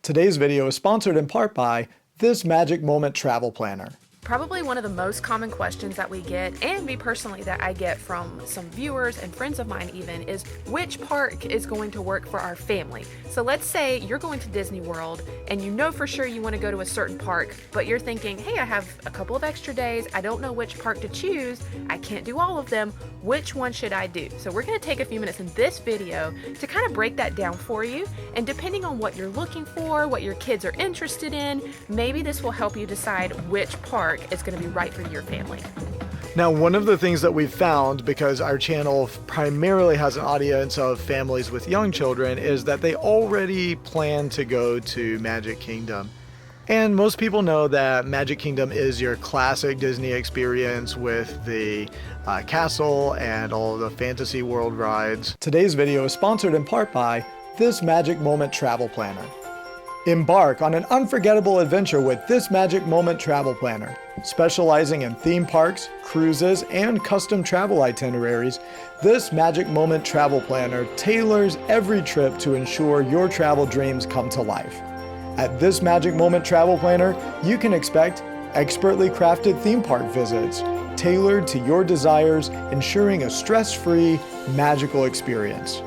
Today's video is sponsored in part by this Magic Moment Travel Planner. Probably one of the most common questions that we get, and me personally that I get from some viewers and friends of mine even, is which park is going to work for our family. So let's say you're going to Disney World and you know for sure you want to go to a certain park, but you're thinking, hey, I have a couple of extra days, I don't know which park to choose, I can't do all of them, which one should I do? So we're going to take a few minutes in this video to kind of break that down for you, and depending on what you're looking for, what your kids are interested in, maybe this will help you decide which park is going to be right for your family. Now, one of the things that we've found, because our channel primarily has an audience of families with young children, is that they already plan to go to Magic Kingdom. And most people know that Magic Kingdom is your classic Disney experience with the castle and all of the fantasy world rides. Today's video is sponsored in part by this Magic Moment Travel Planner. Embark on an unforgettable adventure with this Magic Moment Travel Planner. Specializing in theme parks, cruises, and custom travel itineraries, this Magic Moment Travel Planner tailors every trip to ensure your travel dreams come to life. At this Magic Moment Travel Planner, you can expect expertly crafted theme park visits, tailored to your desires, ensuring a stress-free, magical experience.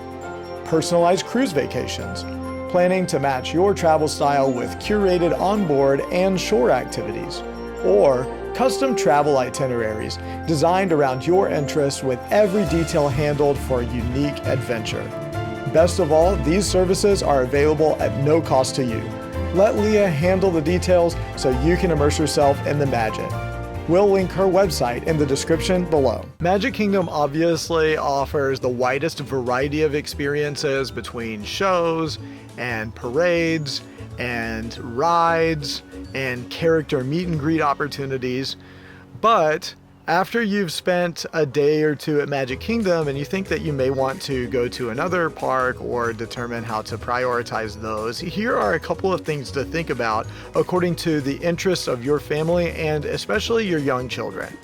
Personalized cruise vacations, planning to match your travel style with curated onboard and shore activities, or custom travel itineraries designed around your interests with every detail handled for a unique adventure. Best of all, these services are available at no cost to you. Let Leah handle the details so you can immerse yourself in the magic. We'll link her website in the description below. Magic Kingdom obviously offers the widest variety of experiences between shows and parades and rides and character meet and greet opportunities. But after you've spent a day or two at Magic Kingdom and you think that you may want to go to another park or determine how to prioritize those, here are a couple of things to think about according to the interests of your family and especially your young children.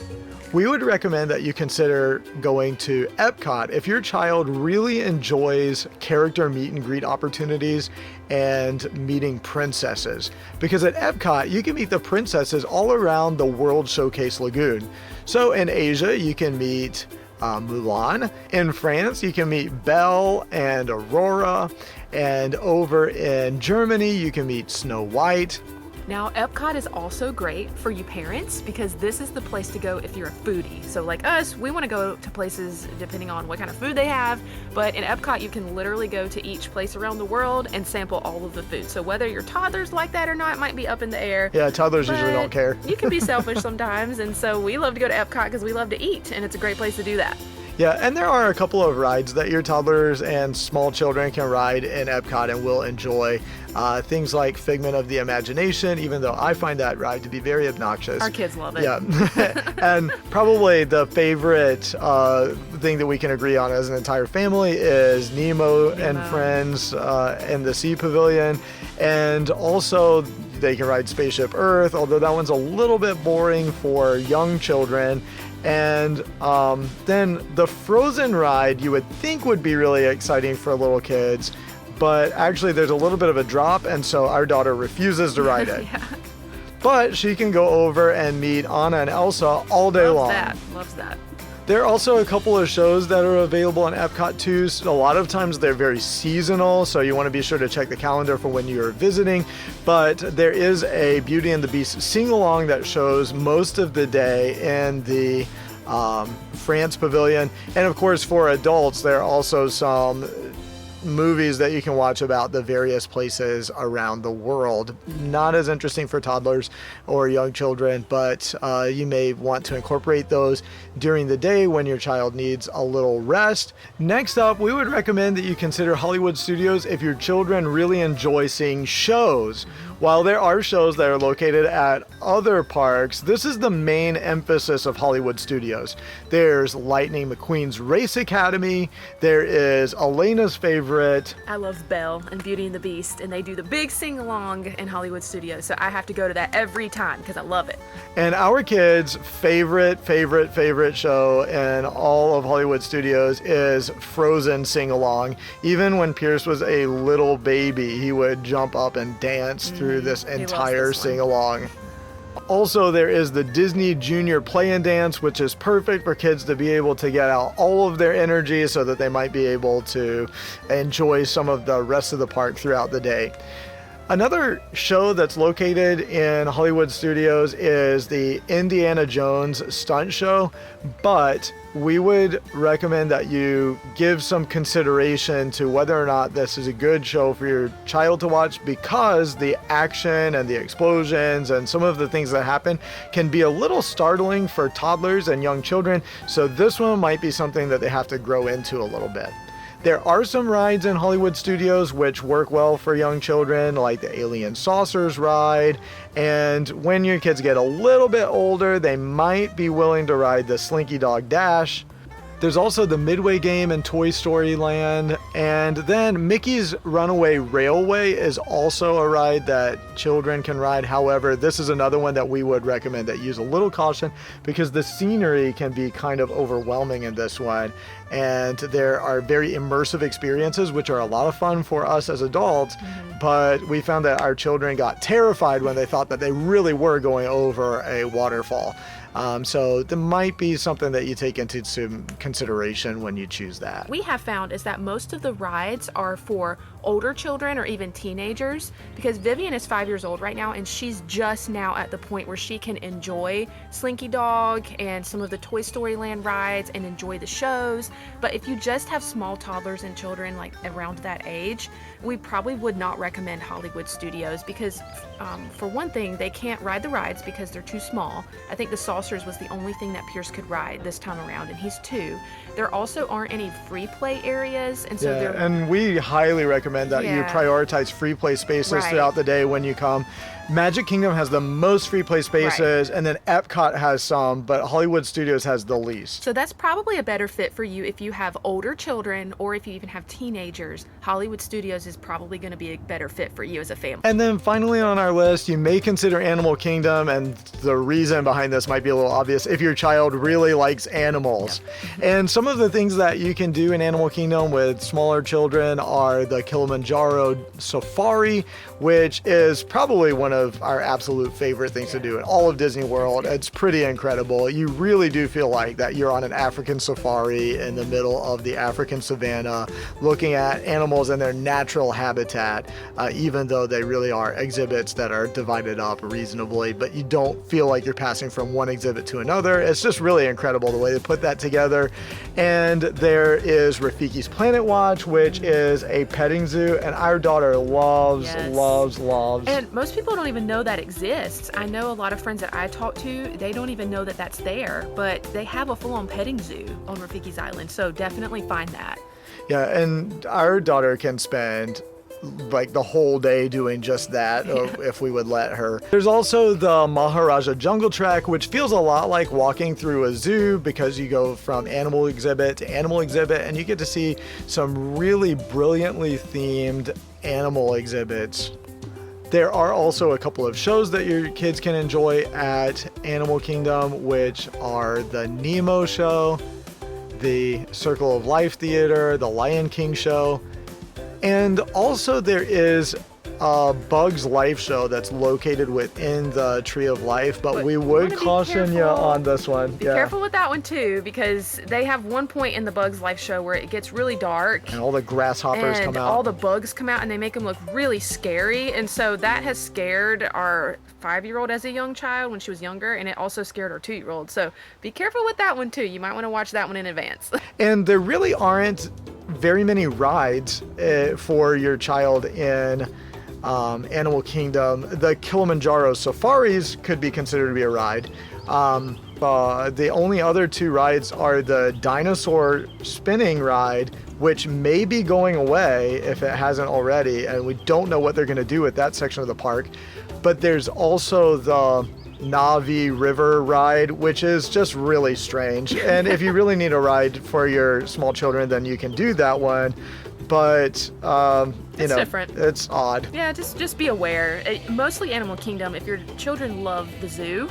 We would recommend that you consider going to Epcot if your child really enjoys character meet and greet opportunities and meeting princesses. Because at Epcot, you can meet the princesses all around the World Showcase Lagoon. So in Asia, you can meet Mulan. In France, you can meet Belle and Aurora. And over in Germany, you can meet Snow White. Now, Epcot is also great for you parents because this is the place to go if you're a foodie. So like us, we want to go to places depending on what kind of food they have, but in Epcot you can literally go to each place around the world and sample all of the food. So whether your toddlers like that or not might be up in the air. Yeah, toddlers usually don't care. You can be selfish sometimes, and so we love to go to Epcot because we love to eat, and it's a great place to do that. Yeah, and there are a couple of rides that your toddlers and small children can ride in Epcot and will enjoy. Things like Figment of the Imagination, even though I find that ride to be very obnoxious. Our kids love it. Yeah, and probably the favorite thing that we can agree on as an entire family is Nemo. And Friends in the Sea Pavilion. And also they can ride Spaceship Earth, although that one's a little bit boring for young children. And then the Frozen ride you would think would be really exciting for little kids, but actually there's a little bit of a drop, and so our daughter refuses to ride it. Yeah. But she can go over and meet Anna and Elsa all day long. Loves that. There are also a couple of shows that are available on Epcot too. So a lot of times they're very seasonal, so you want to be sure to check the calendar for when you're visiting. But there is a Beauty and the Beast sing-along that shows most of the day in the France Pavilion. And of course for adults, there are also some movies that you can watch about the various places around the world. Not as interesting for toddlers or young children, but you may want to incorporate those during the day when your child needs a little rest. Next up, we would recommend that you consider Hollywood Studios if your children really enjoy seeing shows. While there are shows that are located at other parks, this is the main emphasis of Hollywood Studios. There's Lightning McQueen's Race Academy, there is Elena's favorite favorite. I love Belle and Beauty and the Beast, and they do the big sing-along in Hollywood Studios, so I have to go to that every time because I love it. And our kids' favorite show in all of Hollywood Studios is Frozen Sing-Along. Even when Pierce was a little baby, he would jump up and dance through this entire sing-along. Also, there is the Disney Junior Play and Dance, which is perfect for kids to be able to get out all of their energy so that they might be able to enjoy some of the rest of the park throughout the day. Another show that's located in Hollywood Studios is the Indiana Jones stunt show, but we would recommend that you give some consideration to whether or not this is a good show for your child to watch, because the action and the explosions and some of the things that happen can be a little startling for toddlers and young children. So this one might be something that they have to grow into a little bit. There are some rides in Hollywood Studios which work well for young children, like the Alien Saucers ride. And when your kids get a little bit older, they might be willing to ride the Slinky Dog Dash. There's also the Midway game in Toy Story Land. And then Mickey's Runaway Railway is also a ride that children can ride. However, this is another one that we would recommend that use a little caution, because the scenery can be kind of overwhelming in this one. And there are very immersive experiences, which are a lot of fun for us as adults. But we found that our children got terrified when they thought that they really were going over a waterfall. So there might be something that you take into some consideration when you choose that. We have found is that most of the rides are for older children or even teenagers, because Vivian is 5 years old right now, and she's just now at the point where she can enjoy Slinky Dog and some of the Toy Story Land rides and enjoy the shows. But if you just have small toddlers and children like around that age, we probably would not recommend Hollywood Studios, because for one thing, they can't ride the rides because they're too small. I think the Saucers was the only thing that Pierce could ride this time around, and he's 2. There also aren't any free play areas, and so and we highly recommend that you prioritize free play spaces throughout the day when you come. Magic Kingdom has the most free play spaces, and then Epcot has some, but Hollywood Studios has the least. So that's probably a better fit for you if you have older children, or if you even have teenagers. Hollywood Studios is probably going to be a better fit for you as a family. And then finally on our list, you may consider Animal Kingdom, and the reason behind this might be a little obvious if your child really likes animals. And some of the things that you can do in Animal Kingdom with smaller children are the Kilimanjaro Safari, which is probably one of our absolute favorite things to do in all of Disney World. It's pretty incredible. You really do feel like that you're on an African safari in the middle of the African savannah, looking at animals in their natural habitat, even though they really are exhibits that are divided up reasonably, but you don't feel like you're passing from one exhibit to another. It's just really incredible the way they put that together. And there is Rafiki's Planet Watch, which is a petting zoo, and our daughter loves. And most people don't even know that exists. I know a lot of friends that I talk to, they don't even know that that's there, but they have a full-on petting zoo on Rafiki's Island, so definitely find that. Yeah, and our daughter can spend like the whole day doing just that if we would let her. There's also the Maharaja Jungle Trek, which feels a lot like walking through a zoo, because you go from animal exhibit to animal exhibit, and you get to see some really brilliantly themed animal exhibits. There are also a couple of shows that your kids can enjoy at Animal Kingdom, which are the Nemo show, the Circle of Life Theater, the Lion King show, and also there is a Bugs Life show that's located within the Tree of Life, but we would caution you on this one. Be careful with that one too, because they have one point in the Bugs Life show where it gets really dark. And all the grasshoppers come out. All the bugs come out, and they make them look really scary. And so that has scared our 5-year-old as a young child when she was younger, and it also scared our 2-year-old. So be careful with that one too. You might want to watch that one in advance. And there really aren't very many rides for your child in Animal Kingdom. The Kilimanjaro Safaris could be considered to be a ride. The only other 2 rides are the dinosaur spinning ride, which may be going away if it hasn't already, and we don't know what they're going to do with that section of the park. But there's also the Navi River ride, which is just really strange. And if you really need a ride for your small children, then you can do that one. but It's different. it's odd. Yeah, just be aware. Mostly Animal Kingdom, if your children love the zoo,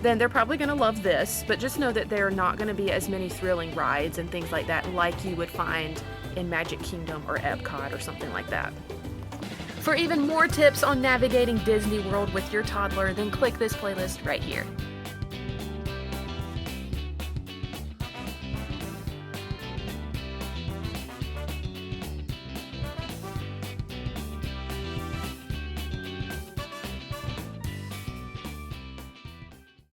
then they're probably going to love this, but just know that there are not going to be as many thrilling rides and things like that like you would find in Magic Kingdom or Epcot or something like that. For even more tips on navigating Disney World with your toddler, then click this playlist right here.